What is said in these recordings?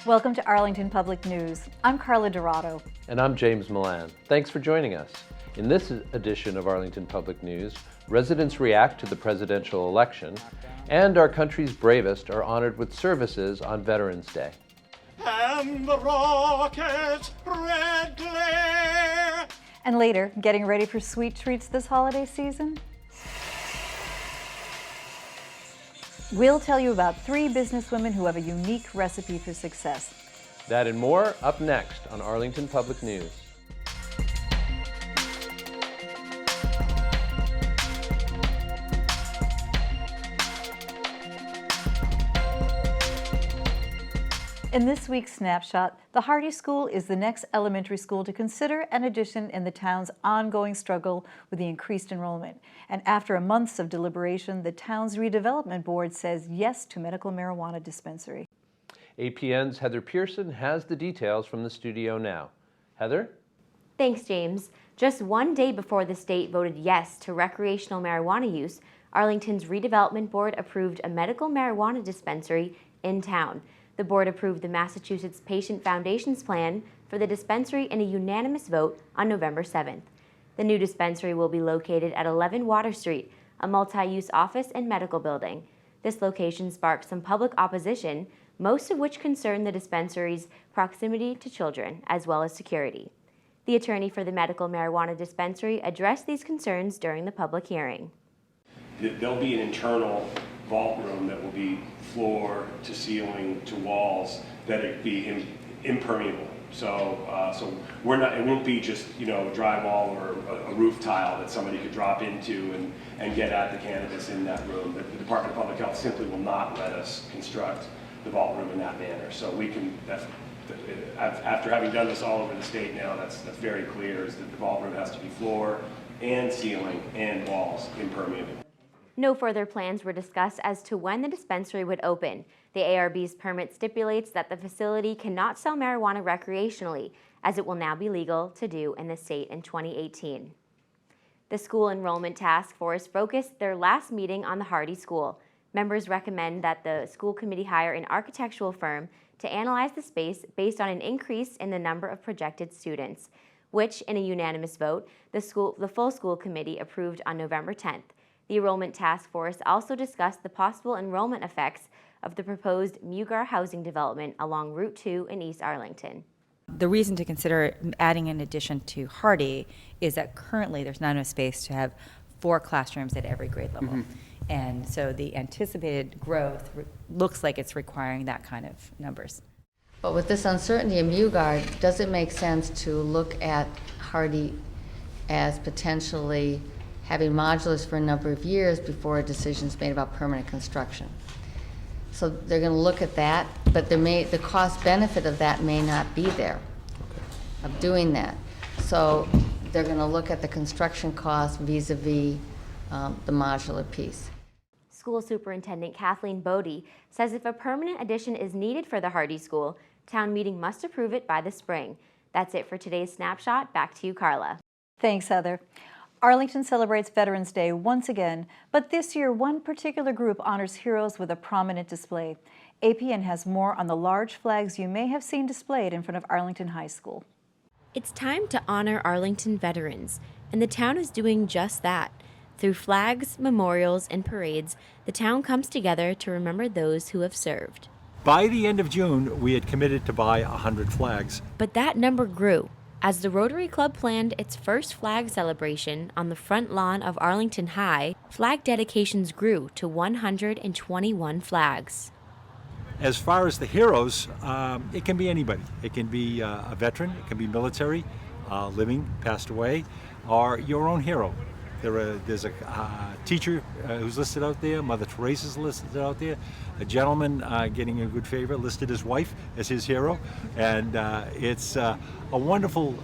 Welcome to Arlington Public News. I'm Carla Dorado. And I'm James Milan. Thanks for joining us. In this edition of Arlington Public News, residents react to the presidential election, and our country's bravest are honored with services on Veterans Day. And the rocket's red glare. And later, getting ready for sweet treats this holiday season? We'll tell you about 3 businesswomen who have a unique recipe for success. That and more up next on Arlington Public News. In this week's snapshot, the Hardy School is the next elementary school to consider an addition in the town's ongoing struggle with the increased enrollment. And after months of deliberation, the town's redevelopment board says yes to medical marijuana dispensary. APN's Heather Pearson has the details from the studio now. Heather? Thanks, James. Just one day before the state voted yes to recreational marijuana use, Arlington's redevelopment board approved a medical marijuana dispensary in town. The board approved the Massachusetts Patient Foundation's plan for the dispensary in a unanimous vote on November 7th. The new dispensary will be located at 11 Water Street, a multi-use office and medical building. This location sparked some public opposition, most of which concern the dispensary's proximity to children, as well as security. The attorney for the medical marijuana dispensary addressed these concerns during the public hearing. There'll be an internal vault room that will be floor to ceiling to walls that it be impermeable. So we're not. It won't be just drywall or a roof tile that somebody could drop into and get at the cannabis in that room. The Department of Public Health simply will not let us construct the vault room in that manner. So we can. After having done this all over the state now, that's very clear. Is that the vault room has to be floor and ceiling and walls impermeable. No further plans were discussed as to when the dispensary would open. The ARB's permit stipulates that the facility cannot sell marijuana recreationally, as it will now be legal to do in the state in 2018. The School Enrollment Task Force focused their last meeting on the Hardy School. Members recommend that the school committee hire an architectural firm to analyze the space based on an increase in the number of projected students, which, in a unanimous vote, the full school committee approved on November 10th. The Enrollment Task Force also discussed the possible enrollment effects of the proposed Mugar housing development along Route 2 in East Arlington. The reason to consider adding an addition to Hardy is that currently there's not enough space to have 4 classrooms at every grade level. Mm-hmm. And so the anticipated growth looks like it's requiring that kind of numbers. But with this uncertainty in Mugar, does it make sense to look at Hardy as potentially having modulars for a number of years before a decision is made about permanent construction? So they're going to look at that, but the cost benefit of that may not be there, of doing that. So they're going to look at the construction cost vis-a-vis the modular piece. School Superintendent Kathleen Bodie says if a permanent addition is needed for the Hardy School, town meeting must approve it by the spring. That's it for today's snapshot. Back to you, Carla. Thanks, Heather. Arlington celebrates Veterans Day once again, but this year one particular group honors heroes with a prominent display. APN has more on the large flags you may have seen displayed in front of Arlington High School. It's time to honor Arlington veterans, and the town is doing just that. Through flags, memorials, and parades, the town comes together to remember those who have served. By the end of June, we had committed to buy 100 flags. But that number grew. As the Rotary Club planned its first flag celebration on the front lawn of Arlington High, flag dedications grew to 121 flags. As far as the heroes, it can be anybody. It can be a veteran, it can be military, living, passed away, or your own hero. There's a teacher who's listed out there, Mother Teresa's listed out there, a gentleman getting a good favor listed his wife as his hero, and it's a wonderful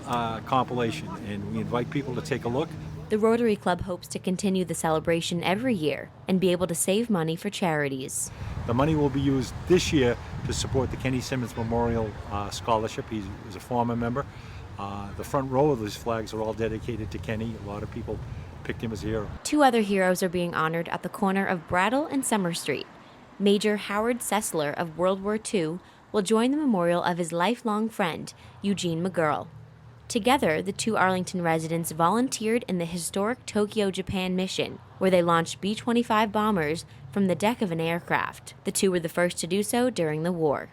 compilation, and we invite people to take a look. The Rotary Club hopes to continue the celebration every year and be able to save money for charities. The money will be used this year to support the Kenny Simmons Memorial Scholarship. He was a former member. The front row of these flags are all dedicated to Kenny. A lot of people picked him as a hero. 2 other heroes are being honored at the corner of Brattle and Summer Street. Major Howard Sessler of World War II will join the memorial of his lifelong friend, Eugene McGurl. Together, the two Arlington residents volunteered in the historic Tokyo, Japan mission, where they launched B-25 bombers from the deck of an aircraft. The two were the first to do so during the war.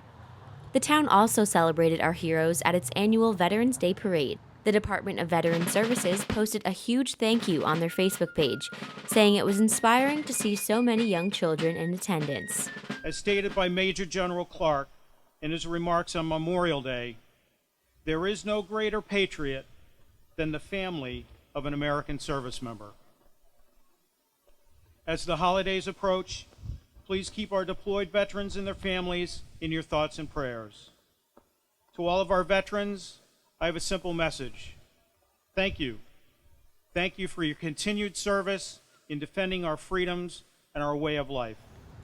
The town also celebrated our heroes at its annual Veterans Day Parade. The Department of Veterans Services posted a huge thank you on their Facebook page, saying it was inspiring to see so many young children in attendance. As stated by Major General Clark in his remarks on Memorial Day, there is no greater patriot than the family of an American service member. As the holidays approach, please keep our deployed veterans and their families in your thoughts and prayers. To all of our veterans, I have a simple message. Thank you. Thank you for your continued service in defending our freedoms and our way of life.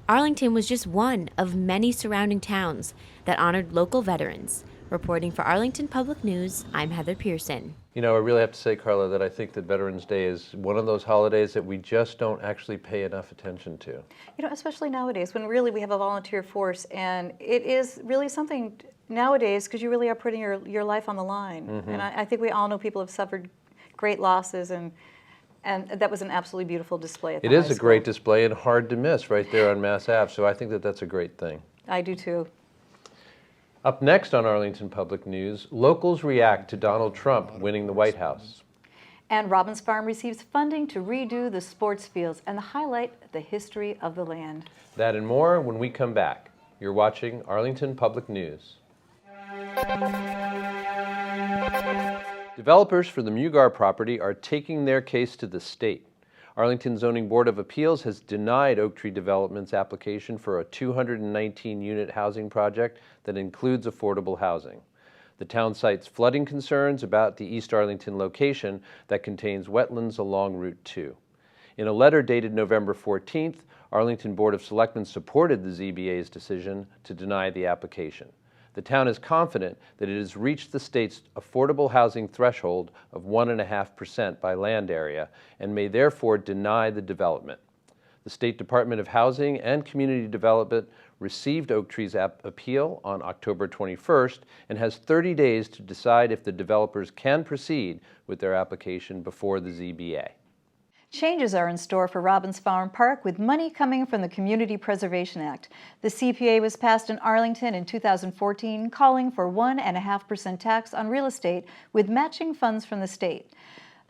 Arlington was just one of many surrounding towns that honored local veterans. Reporting for Arlington Public News, I'm Heather Pearson. You know, I really have to say, Carla, that I think that Veterans Day is one of those holidays that we just don't actually pay enough attention to. You know, especially nowadays when really we have a volunteer force, and it is really something nowadays because you really are putting your life on the line. Mm-hmm. And I think we all know people have suffered great losses, and that was an absolutely beautiful display at the It is high a school. great display and hard to miss right there on Mass Ave, so I think that that's a great thing. I do too. Up next on Arlington Public News, locals react to Donald Trump winning the White House. And Robbins Farm receives funding to redo the sports fields and highlight the history of the land. That and more when we come back. You're watching Arlington Public News. Developers for the Mugar property are taking their case to the state. Arlington Zoning Board of Appeals has denied Oak Tree Development's application for a 219-unit housing project that includes affordable housing. The town cites flooding concerns about the East Arlington location that contains wetlands along Route 2. In a letter dated November 14th, Arlington Board of Selectmen supported the ZBA's decision to deny the application. The town is confident that it has reached the state's affordable housing threshold of 1.5% by land area and may therefore deny the development. The State Department of Housing and Community Development received Oak Tree's appeal on October 21st and has 30 days to decide if the developers can proceed with their application before the ZBA. Changes are in store for Robbins Farm Park with money coming from the Community Preservation Act. The CPA was passed in Arlington in 2014, calling for 1.5% tax on real estate with matching funds from the state.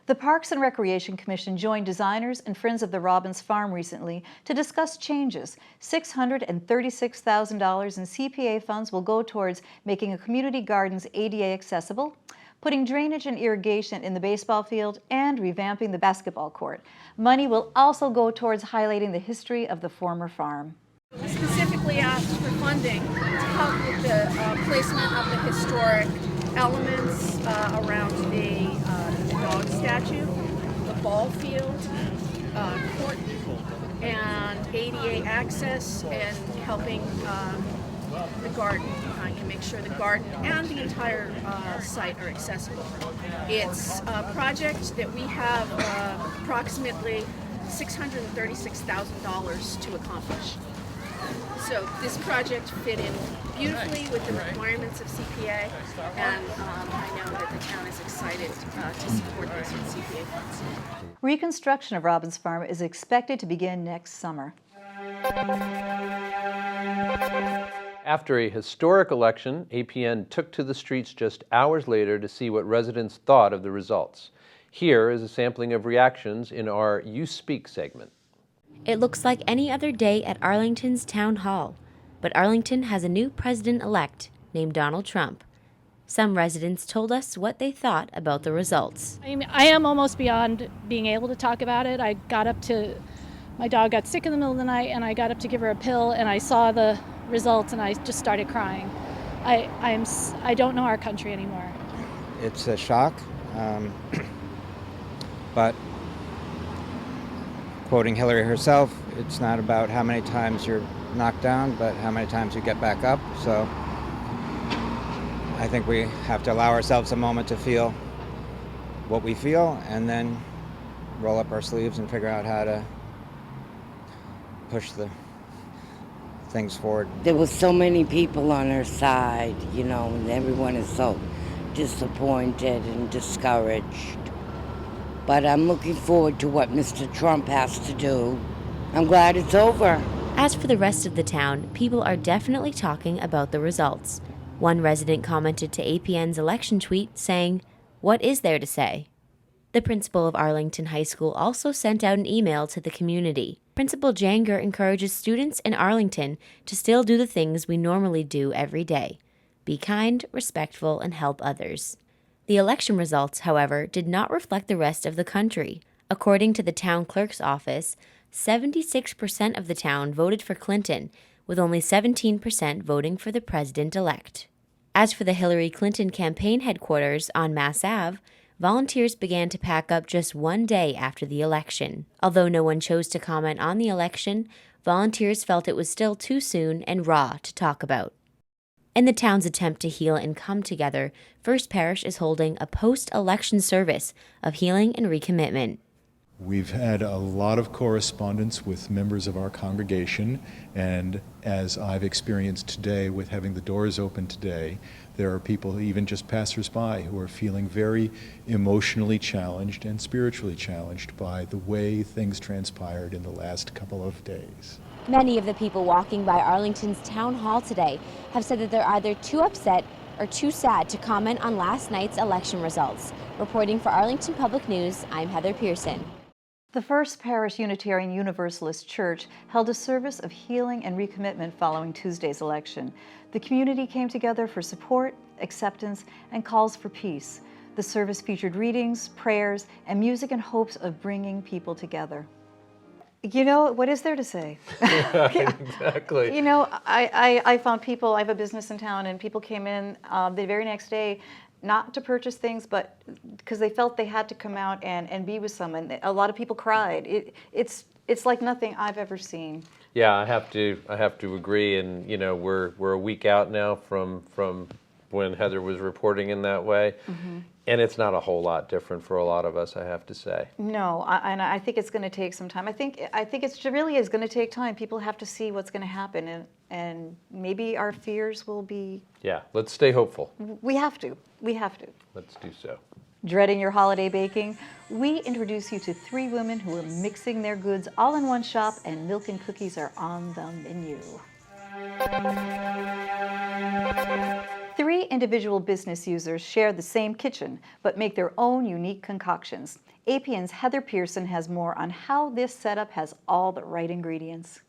The Parks and Recreation Commission joined designers and friends of the Robbins Farm recently to discuss changes. $636,000 in CPA funds will go towards making a community gardens ADA accessible, putting drainage and irrigation in the baseball field, and revamping the basketball court. Money will also go towards highlighting the history of the former farm. We specifically asked for funding to help with the placement of the historic elements around the dog statue, the ball field, court, and ADA access, and helping the garden, and make sure the garden and the entire site are accessible. It's a project that we have approximately $636,000 to accomplish. So this project fit in beautifully with the requirements of CPA, and I know that the town is excited to support this with CPA funds. Reconstruction of Robbins Farm is expected to begin next summer. After a historic election, APN took to the streets just hours later to see what residents thought of the results. Here is a sampling of reactions in our You Speak segment. It looks like any other day at Arlington's Town Hall, but Arlington has a new president-elect named Donald Trump. Some residents told us what they thought about the results. I am almost beyond being able to talk about it. My dog got sick in the middle of the night, and I got up to give her a pill, and I saw the results, and I just started crying. I don't know our country anymore. It's a shock, but quoting Hillary herself, it's not about how many times you're knocked down, but how many times you get back up. So I think we have to allow ourselves a moment to feel what we feel, and then roll up our sleeves and figure out how to push the things forward. There were so many people on her side, you know, and everyone is so disappointed and discouraged. But I'm looking forward to what Mr. Trump has to do. I'm glad it's over. As for the rest of the town, people are definitely talking about the results. One resident commented to APN's election tweet saying, "What is there to say?" The principal of Arlington High School also sent out an email to the community. Principal Janger encourages students in Arlington to still do the things we normally do every day. Be kind, respectful, and help others. The election results, however, did not reflect the rest of the country. According to the town clerk's office, 76% of the town voted for Clinton, with only 17% voting for the president-elect. As for the Hillary Clinton campaign headquarters on Mass Ave, volunteers began to pack up just one day after the election. Although no one chose to comment on the election, volunteers felt it was still too soon and raw to talk about. In the town's attempt to heal and come together, First Parish is holding a post-election service of healing and recommitment. We've had a lot of correspondence with members of our congregation, and as I've experienced today with having the doors open today, there are people, even just passersby, who are feeling very emotionally challenged and spiritually challenged by the way things transpired in the last couple of days. Many of the people walking by Arlington's town hall today have said that they're either too upset or too sad to comment on last night's election results. Reporting for Arlington Public News, I'm Heather Pearson. The First Parish Unitarian Universalist Church held a service of healing and recommitment following Tuesday's election. The community came together for support, acceptance, and calls for peace. The service featured readings, prayers, and music in hopes of bringing people together. You know, what is there to say? Yeah, exactly. You know, I found people, I have a business in town, and people came in the very next day, not to purchase things, but because they felt they had to come out and be with someone. A lot of people cried. It's like nothing I've ever seen. Yeah, I have to agree. And you know, we're a week out now from when Heather was reporting in that way, and it's not a whole lot different for a lot of us, I have to say. No, and I think it's going to take some time. I think it really is going to take time. People have to see what's going to happen, and maybe our fears will be. Yeah, let's stay hopeful. We have to. Let's do so. Dreading your holiday baking? We introduce you to 3 women who are mixing their goods all in one shop, and milk and cookies are on the menu. 3 individual business users share the same kitchen, but make their own unique concoctions. APN's Heather Pearson has more on how this setup has all the right ingredients.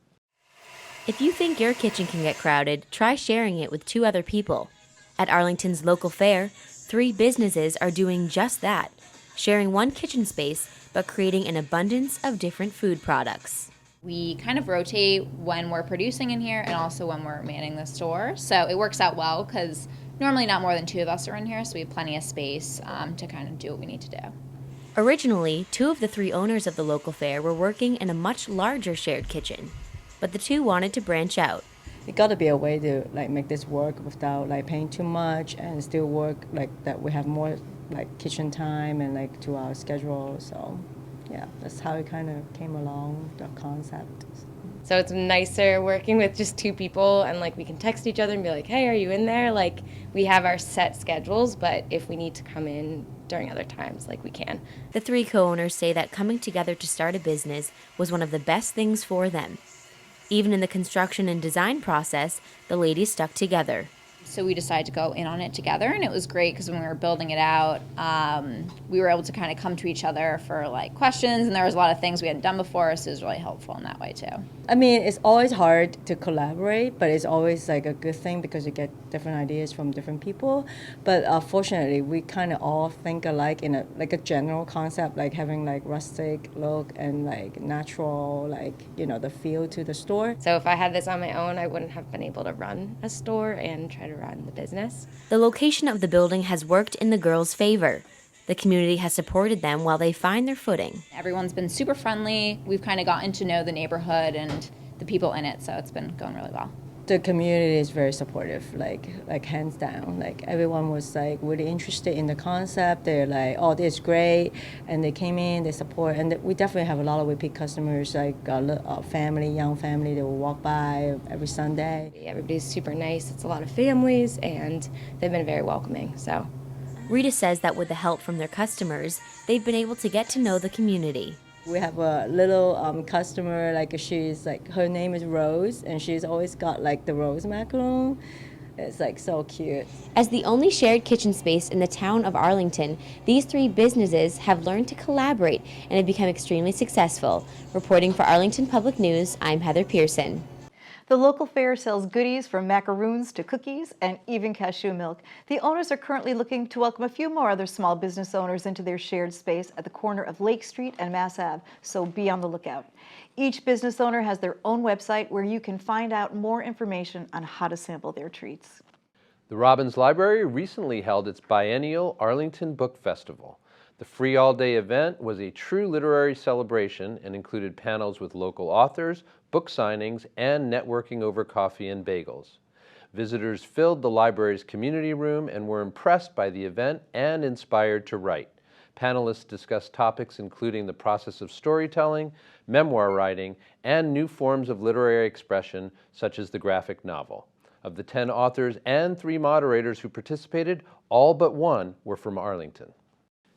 If you think your kitchen can get crowded, try sharing it with 2 other people. At Arlington's local fair, 3 businesses are doing just that, sharing one kitchen space, but creating an abundance of different food products. We kind of rotate when we're producing in here and also when we're manning the store. So it works out well because normally not more than 2 of us are in here, so we have plenty of space to kind of do what we need to do. Originally, 2 of the 3 owners of the local fair were working in a much larger shared kitchen, but the 2 wanted to branch out. It got to be a way to make this work without paying too much and still work that we have more kitchen time and to our schedule. So yeah, that's how it kind of came along, the concept. So it's nicer working with just 2 people and we can text each other and be like, hey, are you in there? We have our set schedules, but if we need to come in during other times, we can. The 3 co-owners say that coming together to start a business was one of the best things for them. Even in the construction and design process, the ladies stuck together. So we decided to go in on it together, and it was great because when we were building it out, we were able to kind of come to each other for questions, and there was a lot of things we hadn't done before, so it was really helpful in that way too. I mean, it's always hard to collaborate, but it's always a good thing because you get different ideas from different people. But fortunately, we kind of all think alike in a general concept, having rustic look and natural, the feel to the store. So if I had this on my own, I wouldn't have been able to run a store and try to run the business. The location of the building has worked in the girls' favor. The community has supported them while they find their footing. Everyone's been super friendly. We've kind of gotten to know the neighborhood and the people in it, so it's been going really well. The community is very supportive, like hands down. Like everyone was like really interested in the concept. They're like, oh, this is great, and they came in, they support, and we definitely have a lot of repeat customers, like young family that will walk by every Sunday. Everybody's super nice. It's a lot of families, and they've been very welcoming. So, Rita says that with the help from their customers, they've been able to get to know the community. We have a little customer, she's like, her name is Rose, and she's always got like the rose macaron. It's like so cute. As the only shared kitchen space in the town of Arlington, these three businesses have learned to collaborate and have become extremely successful. Reporting for Arlington Public News, I'm Heather Pearson. The local fair sells goodies from macaroons to cookies and even cashew milk. The owners are currently looking to welcome a few more other small business owners into their shared space at the corner of Lake Street and Mass Ave, so be on the lookout. Each business owner has their own website where you can find out more information on how to sample their treats. The Robbins Library recently held its biennial Arlington Book Festival. The free all-day event was a true literary celebration and included panels with local authors, book signings, and networking over coffee and bagels. Visitors filled the library's community room and were impressed by the event and inspired to write. Panelists discussed topics including the process of storytelling, memoir writing, and new forms of literary expression such as the graphic novel. Of the 10 authors and 3 moderators who participated, all but one were from Arlington.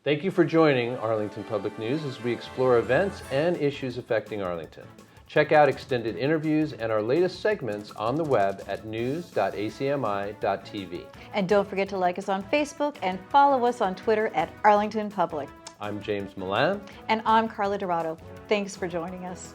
Thank you for joining Arlington Public News as we explore events and issues affecting Arlington. Check out extended interviews and our latest segments on the web at news.acmi.tv. And don't forget to like us on Facebook and follow us on Twitter at Arlington Public. I'm James Milan. And I'm Carla Dorado. Thanks for joining us.